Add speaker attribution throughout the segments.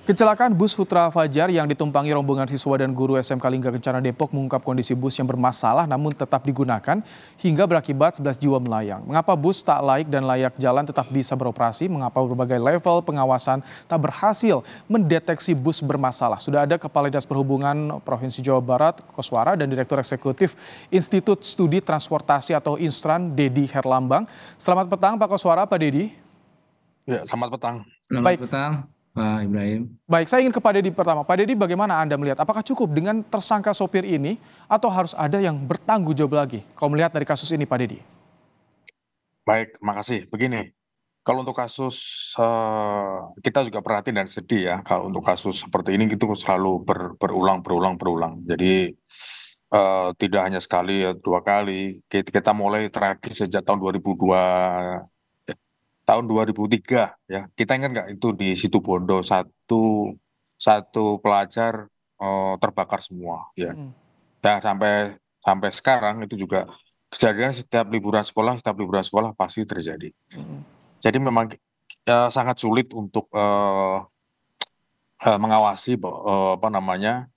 Speaker 1: Kecelakaan bus Putra Fajar yang ditumpangi rombongan siswa dan guru SMK Lingga Kencana Depok mengungkap kondisi bus yang bermasalah namun tetap digunakan hingga berakibat 11 jiwa melayang. Mengapa bus tak laik dan layak jalan tetap bisa beroperasi? Mengapa berbagai level pengawasan tak berhasil mendeteksi bus bermasalah? Sudah ada Kepala Dinas Perhubungan Provinsi Jawa Barat, Koswara, dan Direktur Eksekutif Institut Studi Transportasi atau Instran, Dedi Herlambang. Selamat petang Pak Koswara, Pak Dedi.
Speaker 2: Ya, selamat petang.
Speaker 3: Selamat
Speaker 1: Baik,
Speaker 3: petang, Pak Ibrahim.
Speaker 1: Baik, saya ingin ke Pak Dedi pertama. Pak Dedi, bagaimana Anda melihat? Apakah cukup dengan tersangka sopir ini atau harus ada yang bertanggung jawab lagi? Kalau melihat dari kasus ini, Pak Dedi.
Speaker 2: Baik, makasih. Begini, kalau untuk kasus kita juga perhatian dan sedih ya. Kalau untuk kasus seperti ini itu selalu berulang. Jadi tidak hanya sekali, ya, dua kali. Kita mulai terakhir sejak tahun 2002, tahun 2003 ya. Kita ingat nggak itu di Situbondo satu satu pelajar terbakar semua ya.
Speaker 1: Mm,
Speaker 2: Ya sampai sampai sekarang itu juga kejadian setiap liburan sekolah pasti terjadi.
Speaker 1: mm,
Speaker 2: Jadi memang sangat sulit untuk mengawasi apa namanya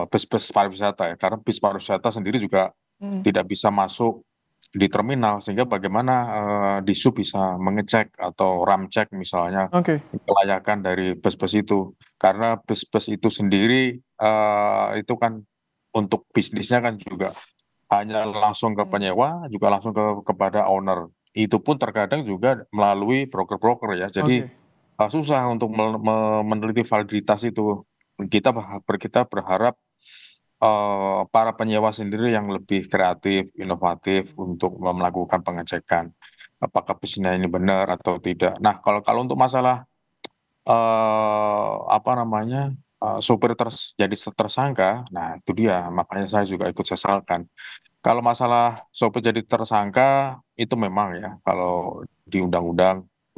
Speaker 2: bus-bus pariwisata ya, karena bis pariwisata sendiri juga
Speaker 1: mm.
Speaker 2: tidak bisa masuk di terminal, sehingga bagaimana di sub bisa mengecek atau ramcek misalnya
Speaker 1: Oke.
Speaker 2: kelayakan dari bus-bus itu, karena bus-bus itu sendiri itu kan untuk bisnisnya kan juga hanya langsung ke
Speaker 1: Mm,
Speaker 2: penyewa, juga langsung kepada owner. Itu pun terkadang juga melalui broker-broker ya. Jadi
Speaker 1: Oke.
Speaker 2: susah untuk meneliti validitas itu. Kita berharap para penyewa sendiri yang lebih kreatif, inovatif untuk melakukan pengecekan apakah bisnisnya ini benar atau tidak. Nah, kalau kalau untuk masalah apa namanya sopir jadi tersangka, nah itu dia. Makanya saya juga ikut sesalkan. Kalau masalah sopir jadi tersangka itu memang ya, kalau di
Speaker 1: Mm,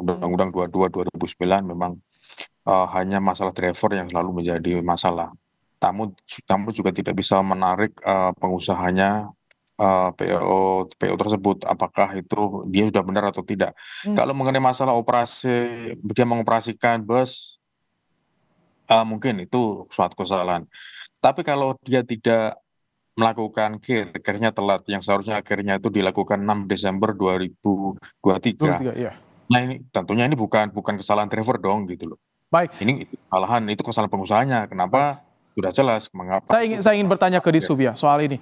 Speaker 2: Undang-Undang 22 2009 memang hanya masalah driver yang selalu menjadi masalah. Namun, namun juga tidak bisa menarik pengusahanya PO tersebut, apakah itu dia sudah benar atau tidak.
Speaker 1: mm.
Speaker 2: Kalau mengenai masalah operasi, dia mengoperasikan bus, mungkin itu suatu kesalahan. Tapi kalau dia tidak melakukan akhirnya telat, yang seharusnya akhirnya itu dilakukan 6 Desember 2023.
Speaker 1: 23, ya.
Speaker 2: Nah ini tentunya ini bukan bukan kesalahan driver dong gitu loh.
Speaker 1: Baik,
Speaker 2: Ini itu kesalahan pengusahanya.
Speaker 1: baik.
Speaker 2: Kenapa? Sudah jelas mengapa
Speaker 1: Saya
Speaker 2: itu.
Speaker 1: ingin saya ingin bertanya ke Disub ya soal ini.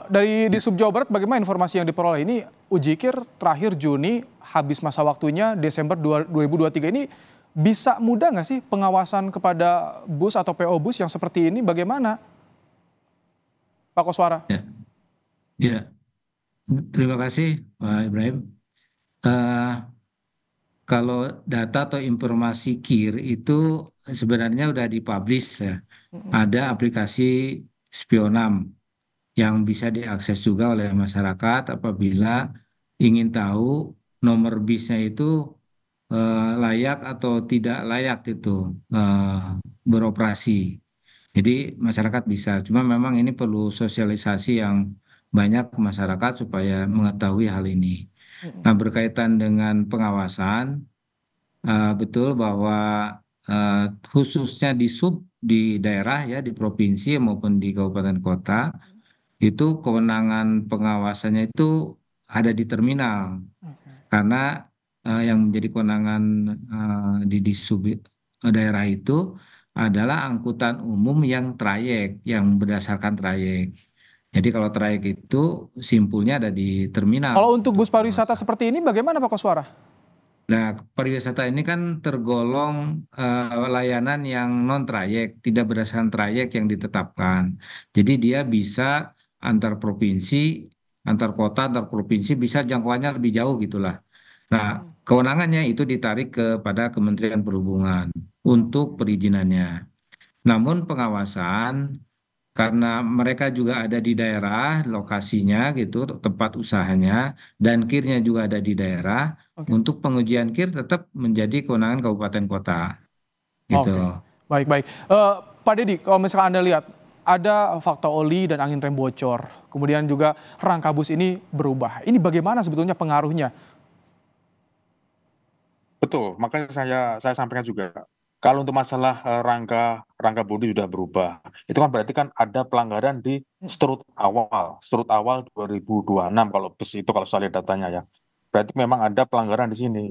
Speaker 1: Dari Disub Jawa Barat, bagaimana informasi yang diperoleh ini? Ujikir terakhir Juni, habis masa waktunya Desember 2023 ini, bisa mudah nggak sih pengawasan kepada bus atau PO bus yang seperti ini? Bagaimana, Pak Koswara?
Speaker 3: Ya, ya. Terima kasih, Pak Ibrahim. Eh, Kalau data atau informasi KIR itu sebenarnya sudah dipublish ya.
Speaker 1: Mm-mm.
Speaker 3: Ada aplikasi Spionam yang bisa diakses juga oleh masyarakat apabila ingin tahu nomor bisnya itu layak atau tidak layak itu beroperasi. Jadi masyarakat bisa, cuma memang ini perlu sosialisasi yang banyak ke masyarakat supaya mengetahui hal ini.
Speaker 1: Mm-mm.
Speaker 3: Nah, berkaitan dengan pengawasan, betul bahwa eh, khususnya di di daerah ya, di provinsi maupun di kabupaten kota, itu kewenangan pengawasannya itu ada di terminal.
Speaker 1: Oke.
Speaker 3: Karena yang menjadi kewenangan di sub daerah itu adalah angkutan umum yang trayek, yang berdasarkan trayek. Jadi kalau trayek itu simpulnya ada di terminal
Speaker 1: Kalau untuk
Speaker 3: untuk
Speaker 1: bus pariwisata
Speaker 3: pengawasan.
Speaker 1: seperti ini, bagaimana Pak Koswara?
Speaker 3: Nah, pariwisata ini kan tergolong layanan yang non trayek, tidak berdasarkan trayek yang ditetapkan. Jadi dia bisa antar provinsi, antar kota, antar provinsi bisa jangkauannya lebih jauh gitulah. Nah,
Speaker 1: Mm.
Speaker 3: kewenangannya itu ditarik kepada Kementerian Perhubungan untuk
Speaker 1: Oke.
Speaker 3: perizinannya. Namun pengawasan karena mereka juga ada di daerah lokasinya gitu, tempat usahanya dan kirnya juga ada di daerah.
Speaker 1: Oke.
Speaker 3: Untuk pengujian kir tetap menjadi kewenangan kabupaten kota gitu.
Speaker 1: Oke. Baik, baik. Pak Dedi, kalau misalkan Anda lihat, ada fakta oli dan angin rem bocor. Kemudian juga rangka bus ini berubah. Ini bagaimana sebetulnya pengaruhnya?
Speaker 2: Betul, makanya saya sampaikan juga. Kalau untuk masalah rangka bodi sudah berubah, itu kan berarti kan ada pelanggaran di strut awal 2026 kalau bus itu kalau saya lihat datanya ya. Berarti memang ada pelanggaran di sini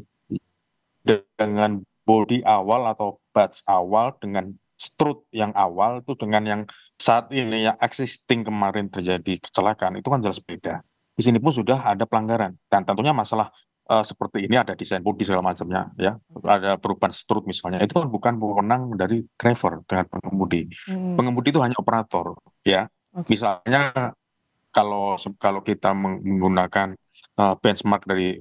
Speaker 2: dengan bodi awal atau batch awal dengan strut yang awal itu dengan yang saat ini yang existing kemarin terjadi kecelakaan itu kan jelas beda. Di sini pun sudah ada pelanggaran dan tentunya masalah seperti ini ada desain bodi segala macamnya ya, ada perubahan strut misalnya itu kan bukan wewenang dari driver dengan pengemudi.
Speaker 1: Hmm,
Speaker 2: Pengemudi itu hanya operator ya.
Speaker 1: oke.
Speaker 2: Misalnya kalau kalau kita menggunakan benchmark dari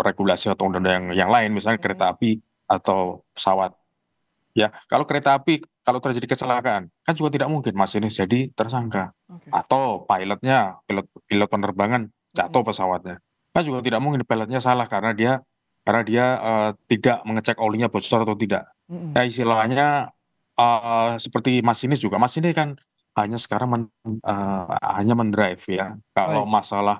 Speaker 2: regulasi atau undang-undang yang lain, misalnya
Speaker 1: Hmm,
Speaker 2: kereta api atau pesawat. Ya, kalau kereta api, kalau terjadi kecelakaan, kan juga tidak mungkin masinis jadi tersangka.
Speaker 1: oke.
Speaker 2: Atau pilot pilot penerbangan
Speaker 1: Hmm,
Speaker 2: jatuh pesawatnya. Kan juga tidak mungkin pilotnya salah karena dia tidak mengecek olinya bocor atau tidak.
Speaker 1: hmm,
Speaker 2: Ya istilahnya seperti masinis juga. Masinis kan hanya sekarang hanya mendrive ya. Kalau
Speaker 1: baik.
Speaker 2: masalah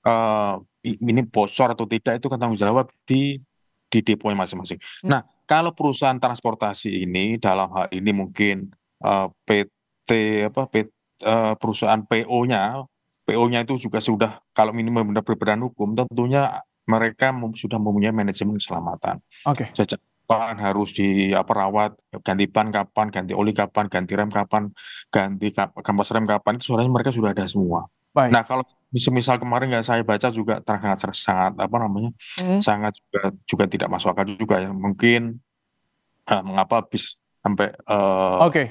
Speaker 2: eh, ini bocor atau tidak itu kan tanggung jawab di deponya masing-masing.
Speaker 1: Hmm,
Speaker 2: Nah, kalau perusahaan transportasi ini dalam hal ini mungkin PT apa perusahaan PO-nya itu juga sudah kalau minimum benar berbadan hukum tentunya mereka sudah mempunyai manajemen keselamatan.
Speaker 1: oke.
Speaker 2: Sejak kapan harus di apa rawat, ganti ban kapan, ganti oli kapan, ganti rem kapan, kampas rem kapan itu sebenarnya mereka sudah ada semua.
Speaker 1: Baik.
Speaker 2: Nah, kalau misal kemarin nggak saya baca juga sangat sangat apa namanya
Speaker 1: Hmm,
Speaker 2: sangat juga tidak masuk akal juga ya. Mungkin mengapa bis sampai
Speaker 1: oke.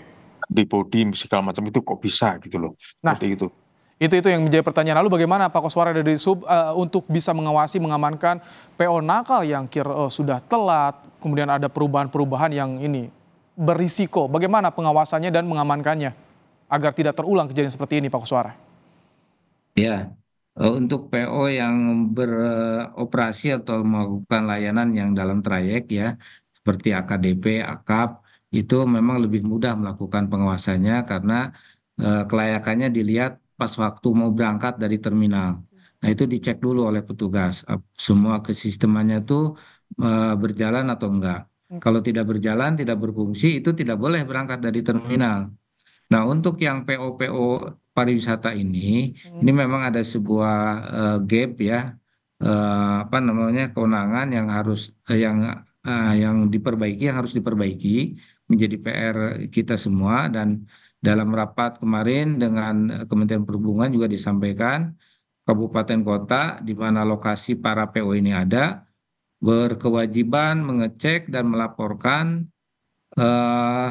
Speaker 2: di body segala macam itu kok bisa gitu loh.
Speaker 1: Nah,
Speaker 2: Seperti itu.
Speaker 1: itu yang menjadi pertanyaan. Lalu bagaimana Pak Koswara dari Sub untuk bisa mengawasi, mengamankan PO nakal yang sudah telat, kemudian ada perubahan-perubahan yang ini berisiko. Bagaimana pengawasannya dan mengamankannya agar tidak terulang kejadian seperti ini, Pak Koswara?
Speaker 3: Ya, untuk PO yang beroperasi atau melakukan layanan yang dalam trayek ya, seperti AKDP, AKAP, itu memang lebih mudah melakukan pengawasannya karena kelayakannya dilihat pas waktu mau berangkat dari terminal. Nah, itu dicek dulu oleh petugas, semua kesistemannya itu berjalan atau enggak. Kalau tidak berjalan, tidak berfungsi, itu tidak boleh berangkat dari terminal. Nah, untuk yang PO-PO pariwisata ini memang ada sebuah gap ya, apa namanya kewenangan yang yang diperbaiki, yang harus diperbaiki menjadi PR kita semua. Dan dalam rapat kemarin dengan Kementerian Perhubungan juga disampaikan kabupaten kota di mana lokasi para PO ini ada berkewajiban mengecek dan melaporkan eh,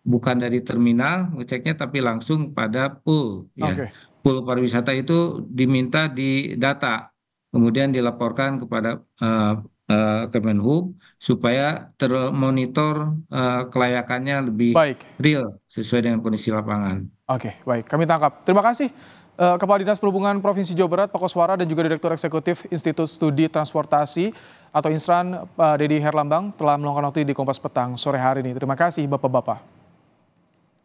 Speaker 3: bukan dari terminal ngeceknya tapi langsung pada pool ya.
Speaker 1: Oke,
Speaker 3: Pool pariwisata itu diminta di data, kemudian dilaporkan kepada Kemenhub supaya termonitor kelayakannya lebih
Speaker 1: baik.
Speaker 3: real sesuai dengan kondisi lapangan.
Speaker 1: Oke, baik. Kami tangkap. Terima kasih Kepala Dinas Perhubungan Provinsi Jawa Barat, Pak Koswara, dan juga Direktur Eksekutif Institut Studi Transportasi atau Instran, Pak Dedi Herlambang, telah meluangkan waktu di Kompas Petang sore hari ini. Terima kasih, Bapak-Bapak.